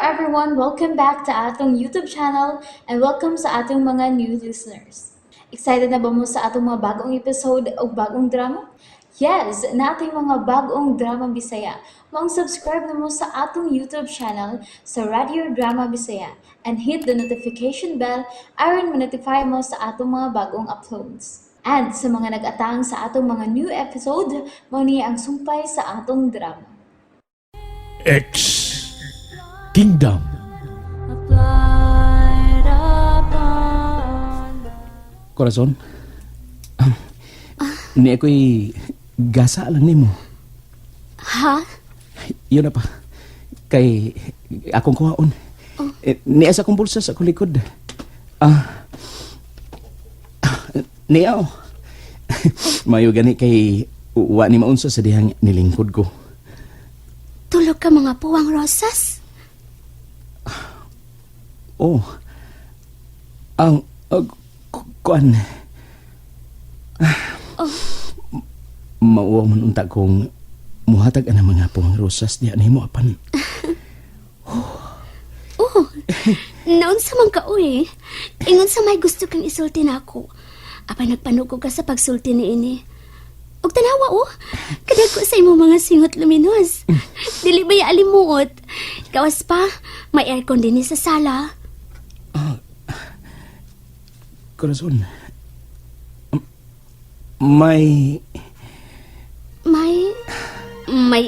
everyone! Welcome back to atong YouTube channel and welcome sa atong mga new listeners. Excited na ba mo sa atong mga bagong episode o bagong drama? Yes, na ating mga bagong drama Bisaya. Subscribe na mo sa atong YouTube channel sa Radio Drama Bisaya and hit the notification bell aron ma-notify mo sa atong mga bagong uploads. And sa mga nag-atang sa atong mga new episode, mo niya ang sumpay sa atong drama. X Kingdom. Corazon, ni ako'y gasa lang nimo. Ha? Yun na pa. Kay akong kuhaon. Niya sa akong bulsa sa akong likod. Niya o. Mayo gani kay wa ni maunsa sa dihang nilingkod ko. Tulog ka mga puwang rosas? Oh. Ang kuan. Mauwaw man unta kong muhatag ang mga puwang rosas diya na mo apan. Oh, naon sa man ka uy. Ingon sa may gusto kang isulti na ako. Apay nagpanugog ka sa pagsulti ni ini. Og tanawa kadag ko sa imo mga singot luminos. Dili ba alimuot? Gawas pa, may aircon din sa sala. Corazon, may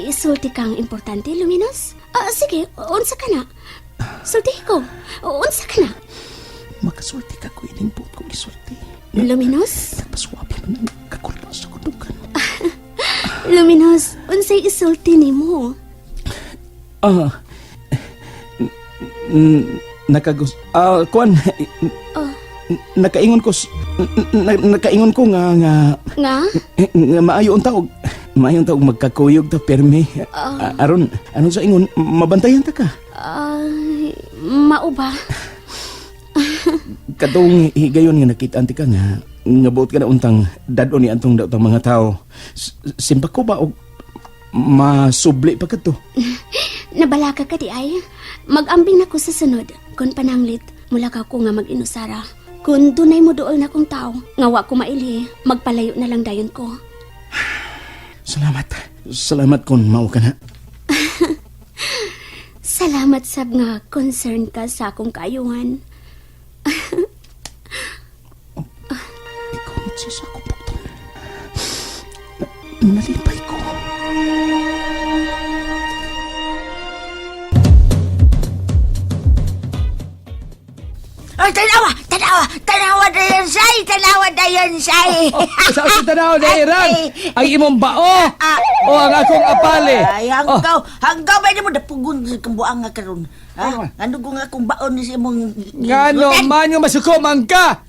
isulti kang importante, Luminos? Sige, unsa ka na? Sulti ko. Unsa ka na? makasulti ka ko ining buot kong isulti. Luminos? Tapaswabi man ang kakulpa sa kudukan. Luminos, unsay isulti nimo? Kuan, nakaingon ko nga Nga? maayo unta og magkakuyog ta permi. Aron sa ingon mabantayan ta ka. Mao ba? Katong higayon nga nakita anti ka nga buot ka na untang dado ni antong daw mga tao. Simpa ko ba og masubli pa kadto? Nabalaka ka di ay. Mag-ambing na ko sa sunod. Kung pananglit, mula ka ko nga mag-inusara. Kung dunay mo dool na kong tao, ngawa ko maili, magpalayo na lang dayon ko. Salamat. Salamat kung mao ka na. Salamat sab nga concern ka sa akong kaayuhan. Ikaw sa akong bukton. Nalipay ko. Oh, tanawa dayon say. Sa akong tanaw na Iran, ang imong bao o ang akong apale. Ay, hanggaw ba mo dapugon sa kambuang nga karon? Ano ko nga kung baon ni sa imong Ngano man nga masuko man ka.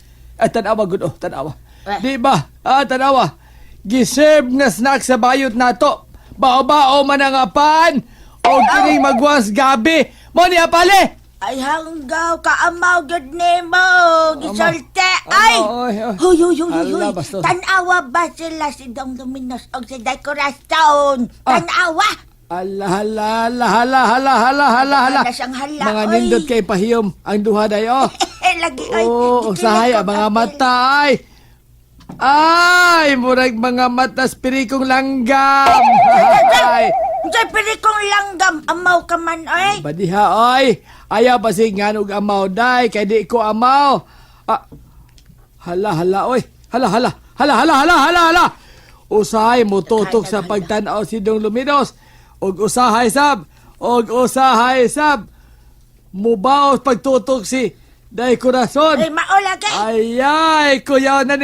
Tanawa gud tanawa. Di ba? Tanawa. Giserve nga snack sa bayot nato. Bao-bao man ang apan o kining magwas gabi. Mo ni apale. Ay, hanggaw kaamaw gud nimo gisolte. Ay. Hoy. Ala, bastos. Tanawa ba sila si Dong Dominos og si Decoraston? Tanawa. Hala. Hala siyang hala. Mga oy. nindot kay pahiyom ang duha dayo. Lagi ay. Usahay ang mga mata ay. Murag mga mata spirikong langgam. Ay. Unsay pili kong langgam amaw ka man oy. Badiha oy. Ayaw pa si nganog amaw day kay di ko amaw. Hala oy. Hala. Usahay mo tutok sa pagtanaw si Dong Luminos. Og usahay sab. Mubaos pagtutok si Day Corazon. Ay maulagay. Ay, kuyaw na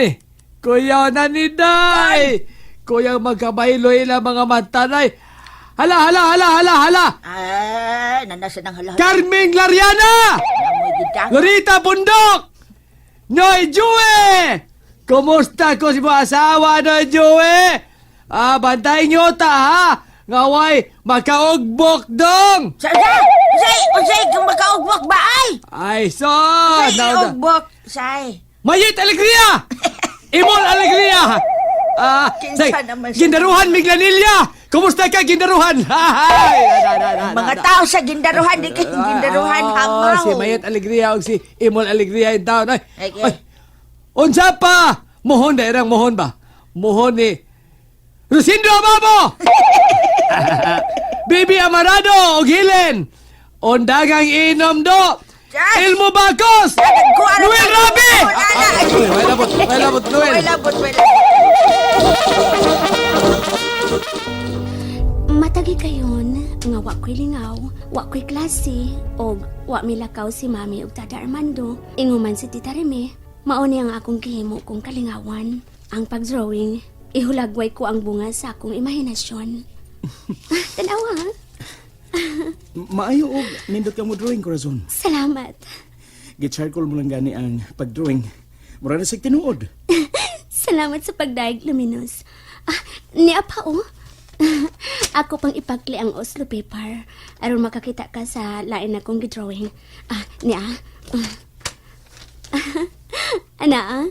ni Day. Kuyaw magkabayloy lang mga mantanay. Hala. Ay, nanasa ng hala. Carming Lariana! Namoy gidang. Lorita Bundok! Noy Jue! Kumusta ko si mga asawa, Noy Jue? Bantay nyo ta, ha? Ngaway, makaugbok dong! Say, kung makaugbok ba ay? Ay, so! Say, ugbok, say. Mayit alegria! Imol alegria! Kinsa naman siya. Gindaruhan miglanilya! Kumusta ka, gindaruhan? Mga tao sa gindaruhan, di kay gindaruhan, hamaw. Si Mayet Alegria o si Imol Alegria yung taon. Ay, Okay. ay, unsa pa? Mohon na irang mohon ba? Mohon ni Rosindro Amamo! Bibi Amarado o Gilen! Ondagang inom do! Yes! Ilmo Bacos! Noel Rabi! May labot, Noel. Wala bot. Matagi kayon nga wa ko'y lingaw, wa ko'y klase, o wa milakaw si Mami ug Tada Armando. Inguman si Tita Reme, mao ni ang akong gihimo kong kalingawan. Ang pagdrawing, ihulagway ko ang bunga sa akong imahinasyon. Tanawa, ha? Maayo og nindot ka mo drawing, Corazon. Salamat. Gicharcoal mo lang gani ang pag-drawing. Mura na sa tinuod. Salamat sa pagdaig, Luminous. Niya pa, oh. Ako pang ipakli ang Oslo paper aron makakita ka sa lain akong gidrawing. Niya. Ana,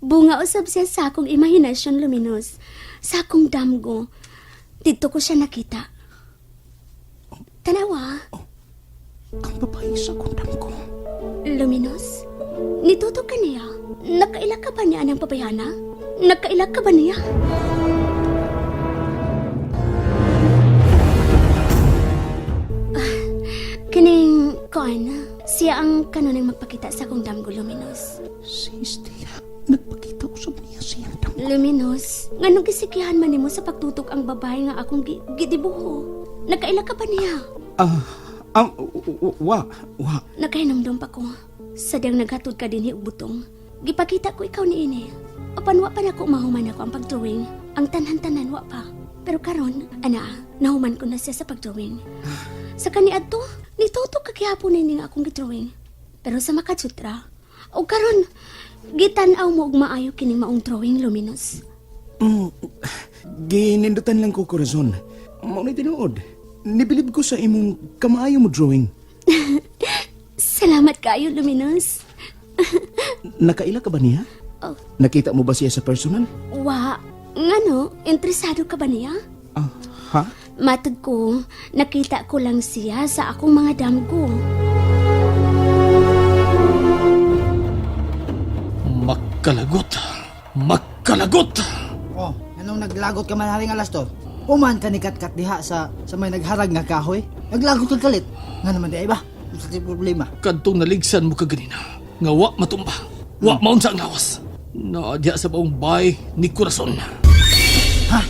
bunga usab siya sa akong imahinasyon, Luminous. Sa akong damgo. Dito ko siya nakita. Tanawa. Ang babae sa kundam ko. Luminous, nituto ka niya. Nakaila ka ba niya ng pabayana? Nakaila ka ba niya? Kining kon, siya ang kanunang magpakita sa akong damgo, Luminous. Si Stella, nagpakita ko sa niya siyang dam. Luminous, nganong gisikihan man nimo sa pagtutok ang babae nga akong gidibuho? Nakaila ka ba niya? Wa. Nakahinumdum pa ko. Sadyang naghatod ka din og butong. Gipakita ko ikaw ni ini. Apan wa pa nako mahuman ako ang pagdrawing. Ang tanan-tanan wa pa. Pero karon, ana, nahuman ko na siya sa pagdrawing. Sa kaniadto, nituto ka gihapon ini nga akong gidrawing. Pero sa makatsutra, o karon, gitan-aw mo og maayo kining maong drawing, Luminous. Ginindutan lang ko, Corazon. Maunay tinuod. Nibilib ko sa imong kamaayo mo drawing. Salamat kayo, Luminous. Nakaila ka ba niya? Oh, Nakita mo ba siya sa personal? wa, ngano, interesado ka ba niya? Ha? Matag ko, nakita ko lang siya sa akong mga damgo. Magkalagot. Magkalagot! Oh, anong naglagot ka man haring alas to? Uman ka ni Katkat diha sa may nagharag nga kahoy. Naglagot kang kalit. Nga naman di ay ba? Sa problema. Kadtong naligsan mo kaganina. Nga wa matumba. Wa maunsa ang lawas. Naadya sa baong bay ni Corazon. Ha?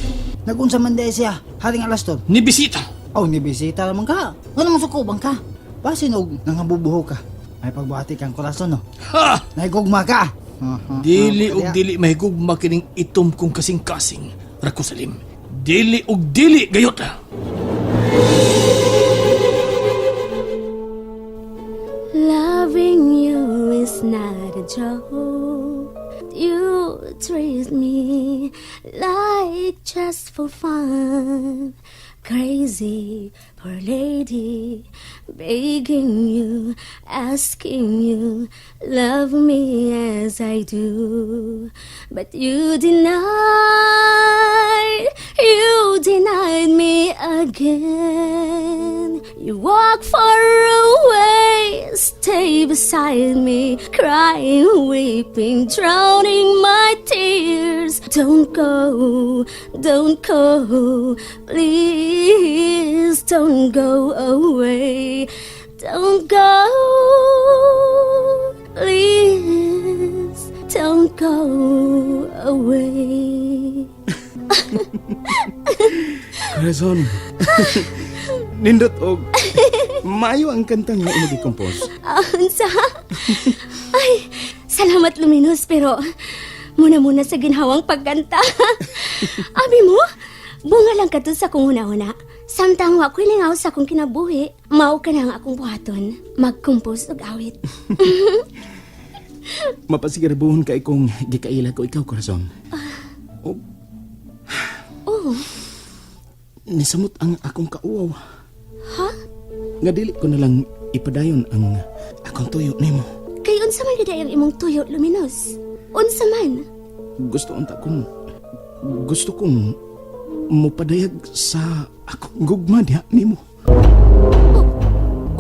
Nagunsa man di siya haring alas to? Ni bisita. Oh, ni bisita naman ka. Nga naman sukubang ka. Basin og nangabubuho ka. May pagbuhati kang korason no. Ha! Naigugma ka. Dili og dili mahigugma kining itom kong kasing-kasing. Rakusalim. Dili og dili gayot. Loving you is not a joke. You treat me like just for fun. Crazy, poor lady, begging you, asking you, love me as I do. But you denied me again. You walk far away, stay beside me, crying, weeping, drowning my tears. Don't go, please don't go away. Don't go, please don't go away. Corazon. Nindot og maayo ang kanta nga imo gi-compose. Unsa? Ay, salamat Luminous, pero muna sa ginhawang pagkanta. Abi mo, bunga lang ka to sa kong huna-huna. Samtang wa ko'y lingaw sa akong kinabuhi, mao ka na ang akong buhaton. Mag-compose og awit. Mapasigarabuhon kay kung gikaila ko ikaw, Corazon. Oh, Nisamot ang akong kauaw. ha? Nga dili ko na lang ipadayon ang akong tuyo nimo. Kay unsa man gid ang imong tuyo, Luminous? Unsa man? Gusto kong mopadayag sa akong gugma diha nimo.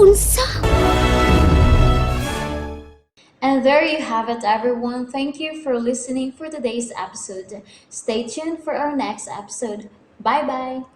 Unsa? And there you have it, everyone. Thank you for listening for today's episode. Stay tuned for our next episode. Bye bye.